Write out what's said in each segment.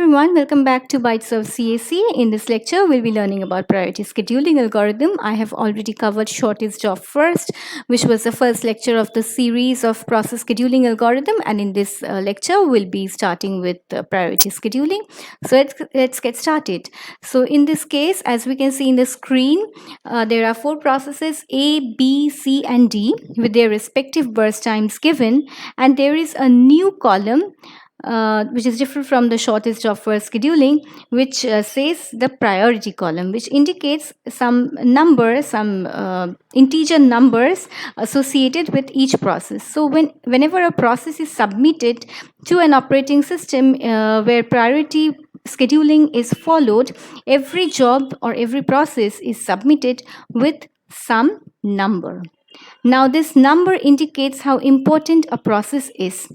everyone, welcome back to Bytes of CAC. In this lecture, we'll be learning about priority scheduling algorithm. I have already covered shortest job first, which was the first lecture of the series of process scheduling algorithm. And in this lecture, we'll be starting with priority scheduling. So let's get started. So in this case, as we can see in the screen, there are 4 processes A, B, C, and D with their respective burst times given. And there is a new column which is different from the shortest job first scheduling, which says the priority column, which indicates some numbers, some integer numbers associated with each process. So whenever a process is submitted to an operating system where priority scheduling is followed, every job or every process is submitted with some number. Now, this number indicates how important a process is.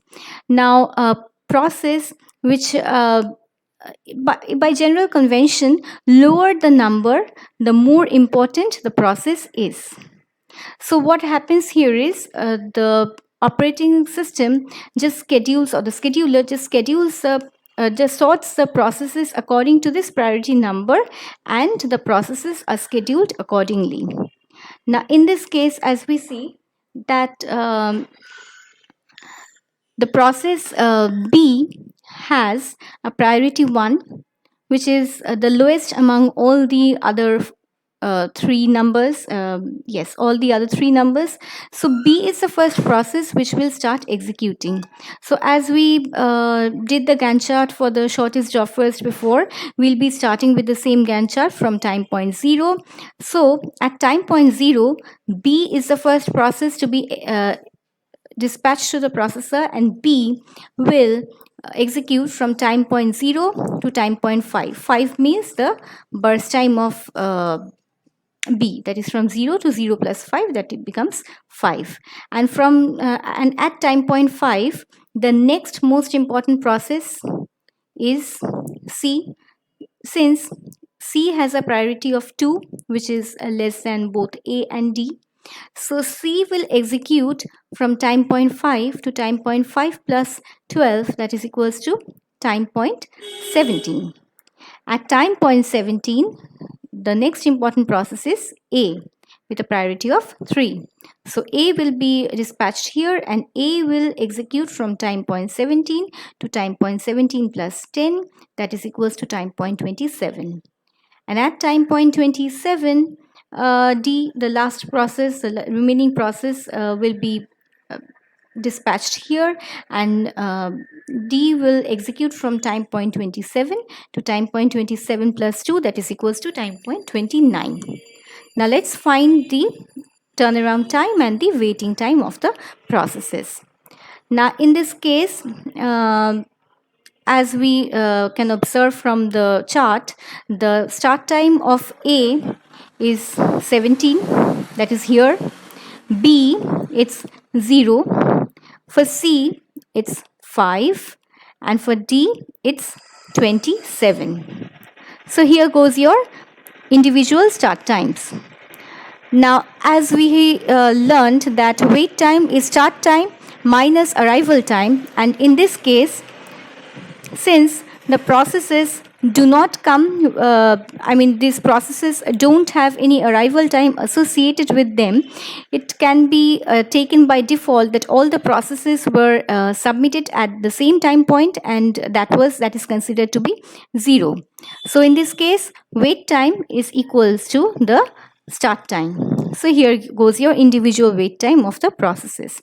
Now, a process which by general convention, lower the number, the more important the process is. So what happens here is the operating system just schedules, or the scheduler just schedules just sorts the processes according to this priority number, and the processes are scheduled accordingly. Now, in this case, as we see that the process B has a priority 1, which is the lowest among all the other 3 numbers. Yes, all the other 3 numbers. So B is the first process which will start executing. So as we did the Gantt chart for the shortest job first before, we'll be starting with the same Gantt chart from time point 0. So at time point 0, B is the first process to be dispatched to the processor, and B will execute from time point 0 to time point 5. 5 means the burst time of B, that is from 0 to 0 plus 5, that it becomes 5. And from and at time point 5, the next most important process is C, since C has a priority of 2, which is less than both A and D. So C will execute from time point 5 to time point 5 plus 12, that is equals to time point 17. At time point 17, the next important process is A with a priority of 3. So A will be dispatched here, and A will execute from time point 17 to time point 17 plus 10, that is equals to time point 27. And at time point 27, D, the last process, the remaining process will be dispatched here, and D will execute from time point 27 to time point 27 plus 2, that is equals to time point 29. Now let's find the turnaround time and the waiting time of the processes. Now in this case, as we can observe from the chart, the start time of A is 17, that is here. B, it's 0. For C, it's 5. And for D, it's 27. So here goes your individual start times. Now, as we learned that wait time is start time minus arrival time, and in this case, since the processes do not come, these processes don't have any arrival time associated with them, it can be taken by default that all the processes were submitted at the same time point, and that is considered to be 0. So in this case, wait time is equals to the start time. So here goes your individual wait time of the processes.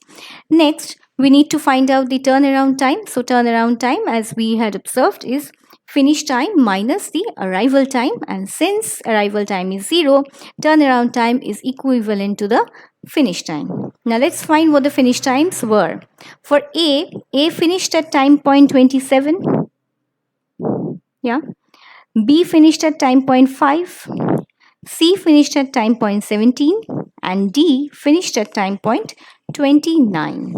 Next, we need to find out the turnaround time. So turnaround time, as we had observed, is finish time minus the arrival time, and since arrival time is 0, turnaround time is equivalent to the finish time. Now let's find what the finish times were. For A finished at time point 27. Yeah. B finished at time point 5. C finished at time point 17, and D finished at time point 29.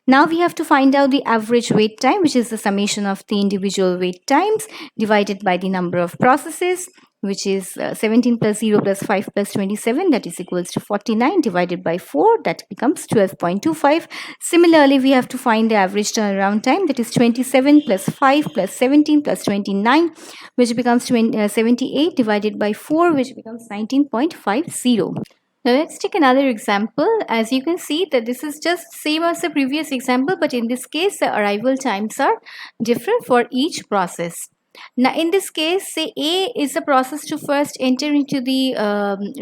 Now we have to find out the average wait time, which is the summation of the individual wait times divided by the number of processes. which is 17 plus 0 plus 5 plus 27, that is equals to 49, divided by 4, that becomes 12.25. Similarly, we have to find the average turnaround time, that is 27 plus 5 plus 17 plus 29, which becomes 78, divided by 4, which becomes 19.50. Now let's take another example. As you can see that this is just same as the previous example, but in this case the arrival times are different for each process. Now in this case, say A is the process to first enter into the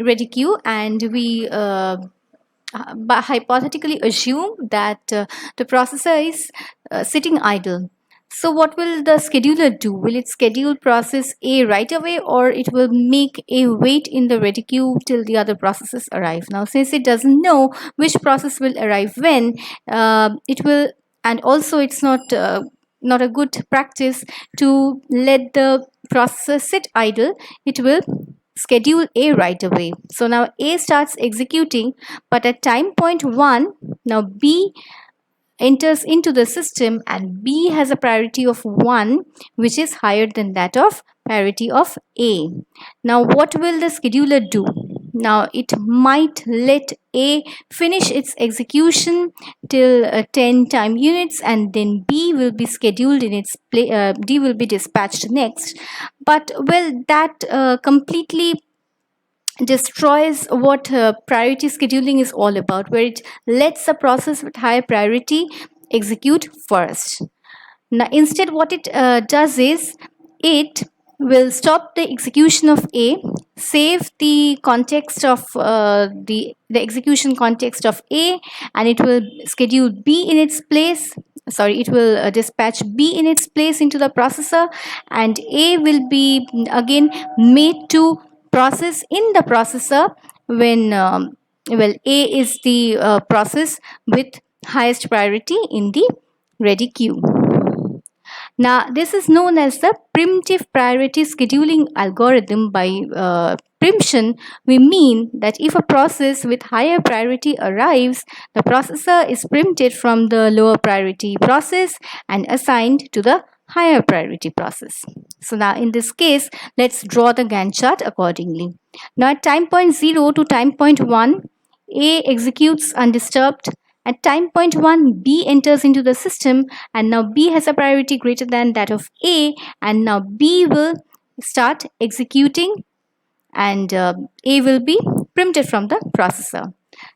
ready queue, and we hypothetically assume that the processor is sitting idle. So what will the scheduler do? Will it schedule process A right away, or it will make A wait in the ready queue till the other processes arrive? Now since it doesn't know which process will arrive when, it will, and also it's not a good practice to let the processor sit idle. It will schedule A right away. So now A starts executing, but at time point 1, now B enters into the system, and B has a priority of 1, which is higher than that of priority of A. Now what will the scheduler do? Now it might let A finish its execution till 10 time units, and then B will be scheduled in its place. D will be dispatched next. But well, that completely destroys what priority scheduling is all about, where it lets a process with higher priority execute first. Now instead what it does is it will stop the execution of A, save the context of the execution context of A, and it will schedule B in its place. Sorry, it will dispatch B in its place into the processor, and A will be again made to process in the processor when well, A is the process with highest priority in the ready queue. Now, this is known as the preemptive priority scheduling algorithm. By preemption, we mean that if a process with higher priority arrives, the processor is preempted from the lower priority process and assigned to the higher priority process. So now in this case, let's draw the Gantt chart accordingly. Now at time point 0 to time point 1, A executes undisturbed. At time point 1, B enters into the system, and now B has a priority greater than that of A, and now B will start executing, and A will be preempted from the processor.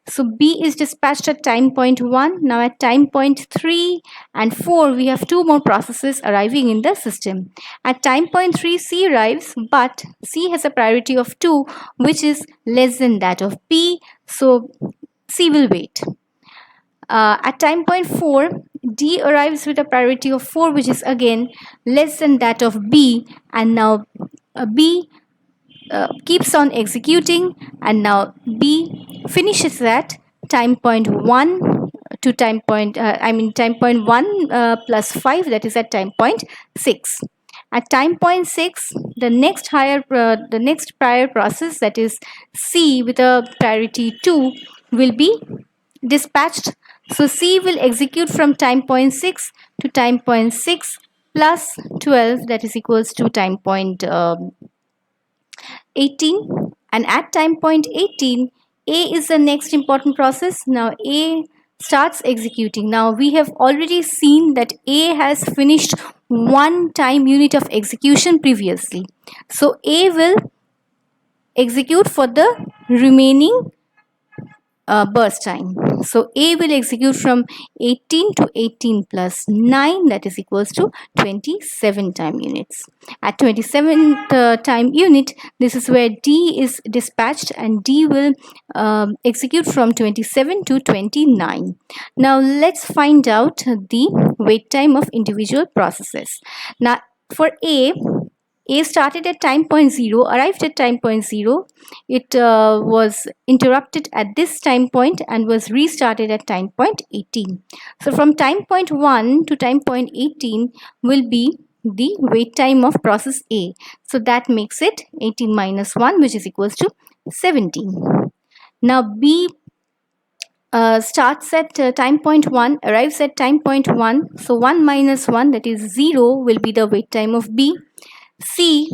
So B is dispatched at time point 1. Now at time point 3 and 4, we have two more processes arriving in the system. At time point 3, C arrives, but C has a priority of 2, which is less than that of B, so C will wait. At time point 4, D arrives with a priority of 4, which is again less than that of B, and now B keeps on executing, and now B finishes at time point 1 to time point time point 1 plus 5, that is at time point 6. At time point 6, the next prior process, that is C with a priority 2, will be dispatched. So C will execute from time point 6 to time point 6 plus 12, that is equals to time point 18, and at time point 18, A is the next important process. Now A starts executing. Now we have already seen that A has finished one time unit of execution previously. So A will execute for the remaining burst time. So A will execute from 18 to 18 plus 9, that is equals to 27 time units. At 27th time unit, this is where D is dispatched, and D will execute from 27 to 29. Now let's find out the wait time of individual processes. Now for A started at time point 0, arrived at time point 0. It was interrupted at this time point and was restarted at time point 18. So from time point 1 to time point 18 will be the wait time of process A. So that makes it 18 minus 1, which is equals to 17. Now B starts at time point 1, arrives at time point 1. So 1 minus 1, that is 0, will be the wait time of B. C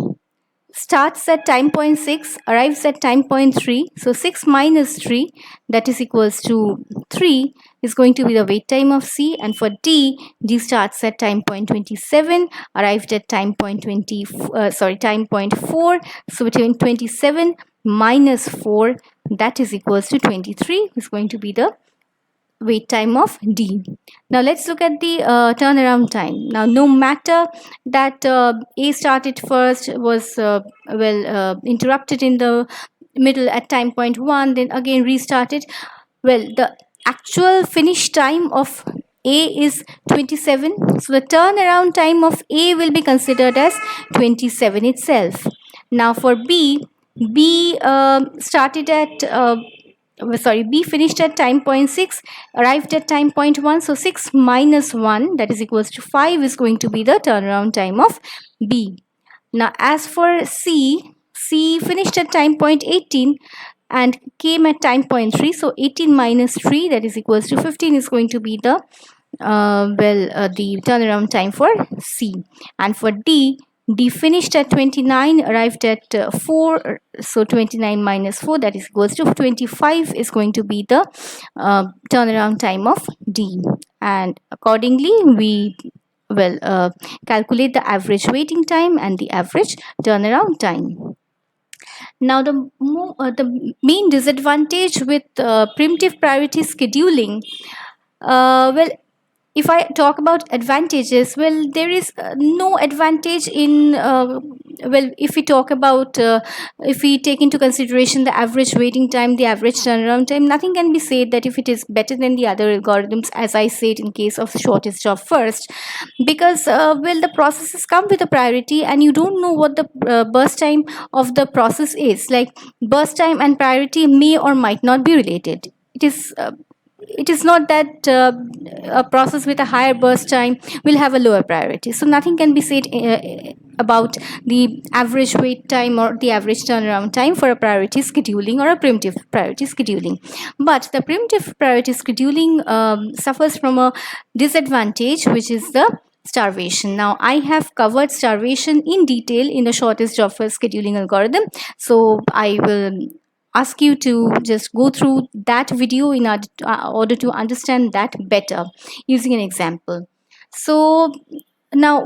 starts at time point 6, arrives at time point 3. So 6 minus 3, that is equals to 3, is going to be the wait time of C. And for D, D starts at time point 27, arrived at time point time point 4. So between 27 minus 4, that is equals to 23, is going to be the wait time of D. Now let's look at the turnaround time. Now no matter that A started first, was interrupted in the middle at time point 1, then again restarted, well, the actual finish time of A is 27, so the turnaround time of A will be considered as 27 itself. Now for B started at B finished at time point 6, arrived at time point 1. So 6 minus 1, that is equals to 5, is going to be the turnaround time of B. Now as for C finished at time point 18 and came at time point 3. So 18 minus 3, that is equals to 15, is going to be the the turnaround time for C. And for D finished at 29, arrived at 4, so 29 minus 4, that is equals to 25, is going to be the turnaround time of D. And accordingly, we calculate the average waiting time and the average turnaround time. Now, the main disadvantage with preemptive priority scheduling, if I talk about advantages, well, there is no advantage in, if we talk about, if we take into consideration the average waiting time, the average turnaround time, nothing can be said that if it is better than the other algorithms, as I said in case of shortest job first, because, the processes come with a priority and you don't know what the burst time of the process is. Like burst time and priority may or might not be related. It is not that a process with a higher burst time will have a lower priority. So nothing can be said about the average wait time or the average turnaround time for a priority scheduling or a preemptive priority scheduling. But the preemptive priority scheduling suffers from a disadvantage, which is the starvation. Now I have covered starvation in detail in the shortest job first scheduling algorithm, so I will ask you to just go through that video in order to understand that better using an example. So now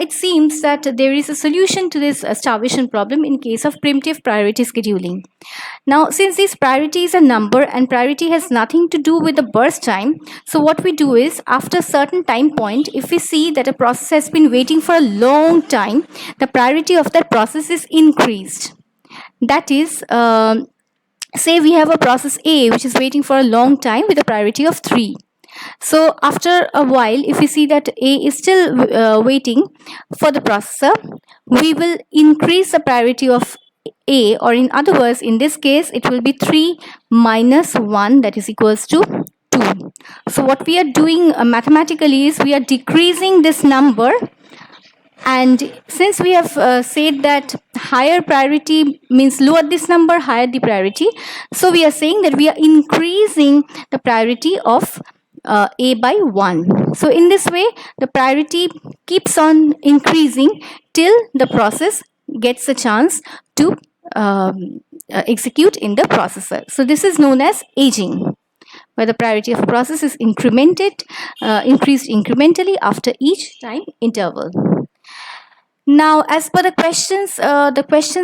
it seems that there is a solution to this starvation problem in case of preemptive priority scheduling. Now since this priority is a number and priority has nothing to do with the burst time, so what we do is, after a certain time point, if we see that a process has been waiting for a long time, the priority of that process is increased. That is, say we have a process A which is waiting for a long time with a priority of 3. So after a while, if we see that A is still waiting for the processor, we will increase the priority of A, or in other words, in this case, it will be 3 minus 1, that is equals to 2. So what we are doing mathematically is we are decreasing this number. And since we have said that higher priority means lower this number, higher the priority, so we are saying that we are increasing the priority of A by 1. So in this way, the priority keeps on increasing till the process gets a chance to execute in the processor. So this is known as aging, where the priority of a process is increased incrementally after each time interval. Now, as per the questions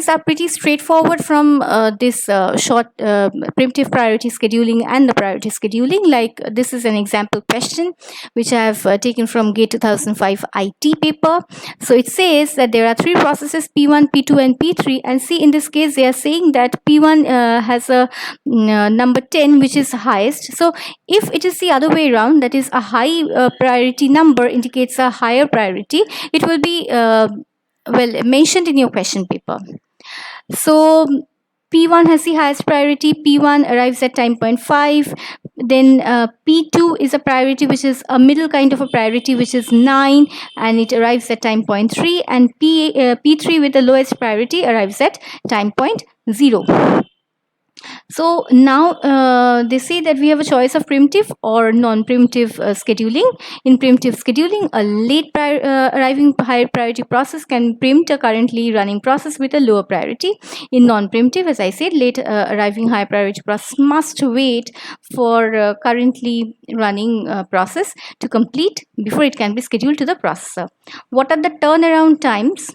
are pretty straightforward from this short preemptive priority scheduling and the priority scheduling. Like this is an example question which I have taken from GATE 2005 IT paper. So it says that there are 3 processes, P1, P2 and P3, and see, in this case they are saying that P1 has a number 10 which is highest. So if it is the other way around, that is a high priority number indicates a higher priority, it will be mentioned in your question paper. So P1 has the highest priority. P1 arrives at time point 5. Then P2 is a priority which is a middle kind of a priority which is 9, and it arrives at time point 3. And P3 with the lowest priority arrives at time point 0. So now they say that we have a choice of preemptive or non-preemptive scheduling. In preemptive scheduling, a late arriving high priority process can preempt a currently running process with a lower priority. In non-preemptive, as I said, late arriving high priority process must wait for currently running process to complete before it can be scheduled to the processor. What are the turnaround times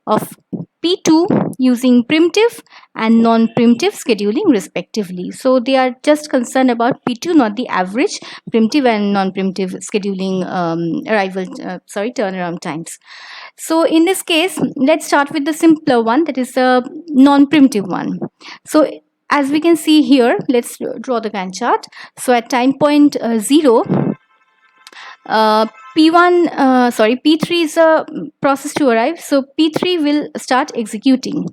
of P2 using preemptive and non-preemptive scheduling respectively? So they are just concerned about P2, not the average preemptive and non-preemptive scheduling turnaround times. So in this case, let's start with the simpler one, that is the non-preemptive one. So as we can see here, let's draw the Gantt chart. So at time point 0, P3 is a process to arrive, so P3 will start executing.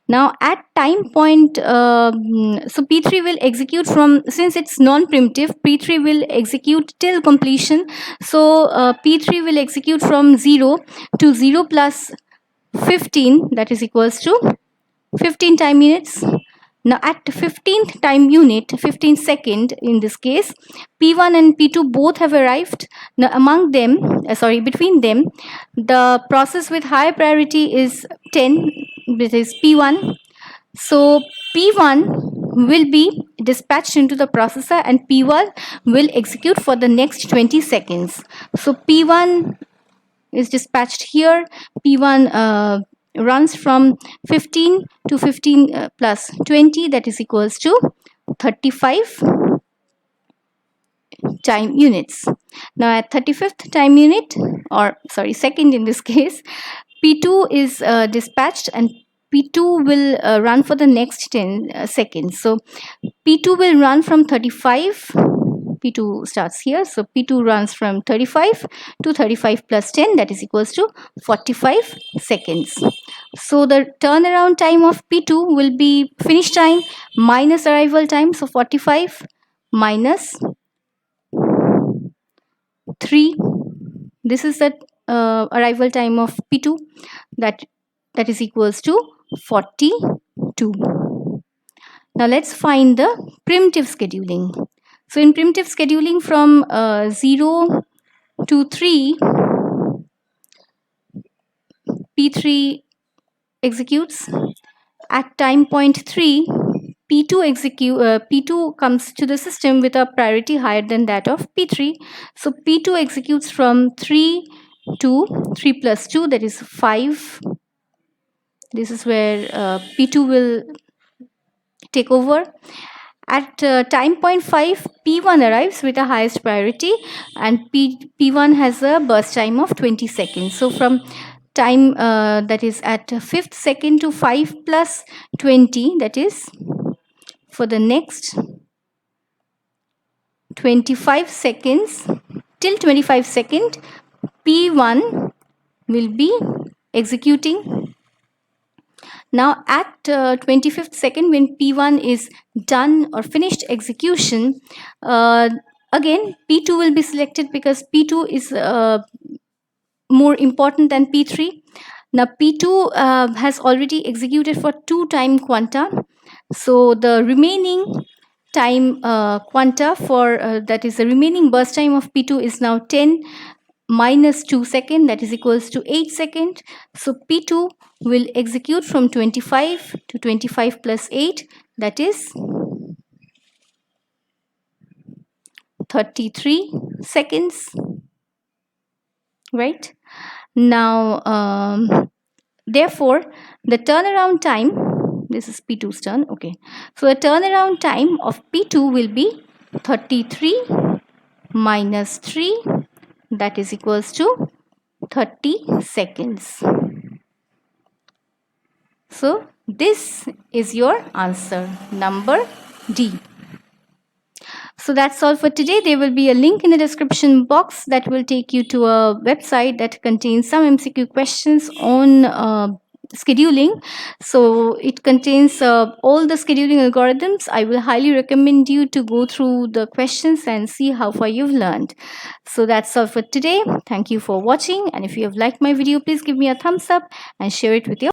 Now at time point, so P3 will execute from, since it's non-preemptive, P3 will execute till completion. So P3 will execute from 0 to 0 plus 15, that is equals to 15 time units. Now at 15th time unit, 15 second in this case, P1 and P2 both have arrived. Now among them, between them, the process with high priority is 10, this is P1. So P1 will be dispatched into the processor and P1 will execute for the next 20 seconds. So P1 is dispatched here. P1 runs from 15 to 15 plus 20, that is equals to 35 time units. Now at 35th time unit, or sorry, second in this case, P2 is dispatched and P2 will run for the next 10 seconds. So P2 will run from 35, P2 starts here, so P2 runs from 35 to 35 plus 10, that is equals to 45 seconds. So the turnaround time of P2 will be finish time minus arrival time, so 45 minus 3, this is the arrival time of P2, that is equals to 42. Now let's find the preemptive scheduling. So in preemptive scheduling from 0 to 3, P3 executes. At time point 3, P2 comes to the system with a priority higher than that of P3. So P2 executes from 3 to 3 plus 2, that is 5. This is where P2 will take over. At time point 5, P1 arrives with the highest priority and P1 has a burst time of 20 seconds. So from time that is at 5th second to 5 plus 20, that is for the next 25 seconds, till 25 seconds, P1 will be executing. Now at 25th second, when P1 is done or finished execution, again P2 will be selected because P2 is more important than P3. Now P2 has already executed for 2 time quanta. So the remaining time quanta for that is the remaining burst time of P2 is now 10 minus 2 second, that is equals to 8 second. So P2 will execute from 25 to 25 plus 8, that is 33 seconds, right? Now therefore the turnaround time, this is P2's turn, okay, so the turnaround time of P2 will be 33 minus 3, that is equals to 30 seconds. So this is your answer, number D. So that's all for today. There will be a link in the description box that will take you to a website that contains some MCQ questions on scheduling. So it contains all the scheduling algorithms. I will highly recommend you to go through the questions and see how far you've learned. So that's all for today. Thank you for watching, and if you have liked my video, please give me a thumbs up and share it with your